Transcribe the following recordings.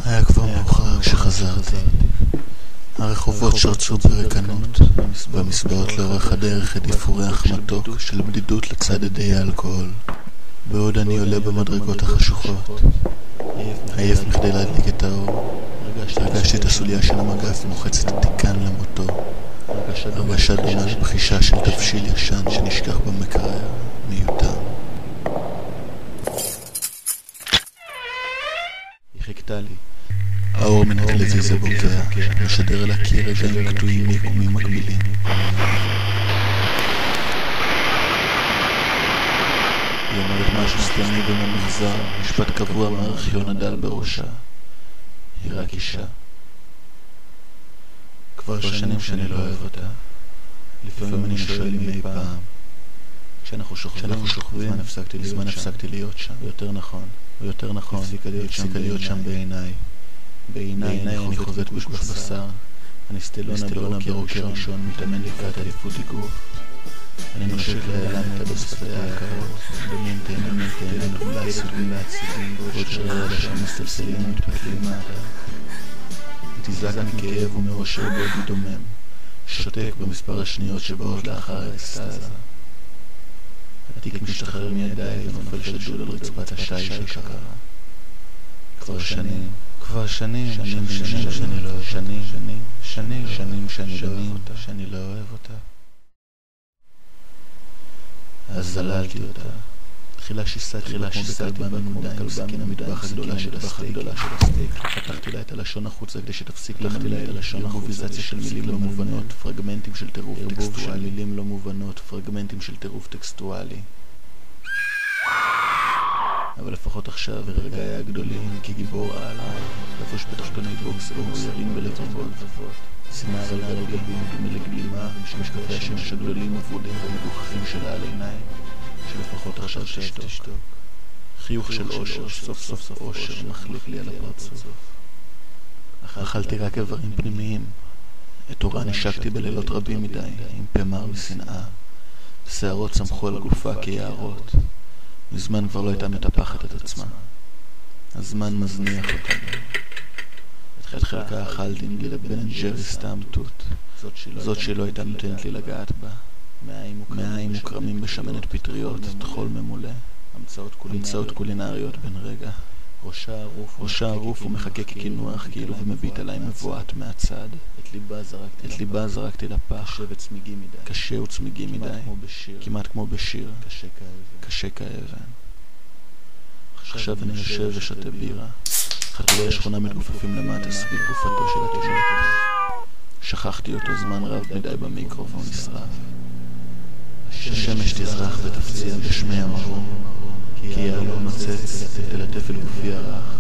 היה כבר מאוחר כשחזרתי. הרחובות שרצו בריקנות, והמסבעות לאורך הדרך הדיפו ריח מתוק של בדידות לצד אדי האלכוהול. בעוד אני עולה במדרגות החשוכות, עייף מכדי להדליק את האור, הרגשתי את הסוליה של המגף מוחצת תיקן למותו. הרגשה דומה לבחישה של תבשיל ישן שנשכח במקרר, מיותם. היא חיכתה לי. האור מן הטלוויזיה בוקע, משדר אל הקיר רגעים קטועים מיקומים מקבילים. היא אומרת משהו סתמי בממחזר, משפט קבוע מארכיון הדל בראשה. היא רק אישה. כבר שנים שאני לא אוהב אותה. לפעמים אני שואל אם אי פעם. כשאנחנו שוכבים, זמן הפסקתי להיות שם. ויותר נכון, הפסיקה להיות שם בעיניי. בעיניי אני חובט בגוף בשר. הנסטלונה ברוקר ראשון מתאמן לקראת אליפות אגרוף. אני נושק לאילמת בשפתיה הקרות, דמיין תאמן אולי סוגים להציגים, ועוד שריר אלה שמסתלסלים ומתפתלים מטה. תזעק מכאב ומאושר בעודי דומם, שותק במספר השניות שבאות לאחר האקסטזה. התיק משתחרר מידיי ונופל שדוד על רצפת השי של קרה. כבר שנים שאני לא אוהב אותה. אז זללתי אותה. תחילה שיסעתי כמו בכלבה מסכין המטבח הגדולה של הסטייק. פתחתי לה את הלשון החוצה כדי שתפסיק למלא את הלשון החוביזציה של מילים לא מובנות, פרגמנטים של טירוף טקסטואלי. אבל לפחות עכשיו ברגעי הגדולים כגיבור על, לבוש בתחתוני בוקסר ומוסרים בלבבות, שימה על הרגבים דומה לגלימה, שמשקפי השמש הגדולים עבודים ומגוחכים שלה על עיניים, שלפחות עכשיו תשתוק. חיוך של אושר, סוף אושר מחליק לי על הפרצוף. אכלתי רק איברים פנימיים. את אורה נשקתי בלילות רבים מדי, עם פה מר משנאה. שערות צמחו על גופה כיערות. מזמן כבר לא הייתה מטפחת את עצמה. הזמן מזניח אותנו. את חלקה אכלתי נגיד בן אנד ג'רי סתם תות. זאת שלא הייתה נותנת לי לגעת בה. מעיים מוקרמים בשמנת פטריות, תחול ממולא. המצאות קולינריות בן רגע. ראשה ערוף ומחכה כקינוח כאילו ומביט עליי מבועת מהצד. את ליבה זרקתי לפח. קשה וצמיגי מדי. כמעט כמו בשיר. קשה כאבן. עכשיו אני יושב ושותה בירה. חתולי השכונה מתגופפים למטה סביב גופתו של התושבת. שכחתי אותו זמן רב מדי במיקרו והוא נשרף. השמש תזרח ותפציע בשמי המרום, כי יעלו נוצץ תלטף אל גופי הרך,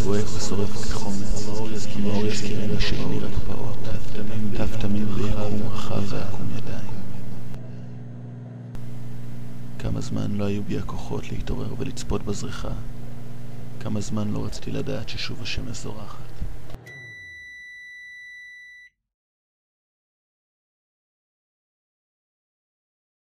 בועק ושורף כחומץ, כמו אור יזכירנו שהנירה כפאות, תף תמים ביקום רחב ועקום ידיים. כמה זמן לא היו בי הכוחות להתעורר ולצפות בזריחה, כמה זמן לא רציתי לדעת ששוב השמש זורחת.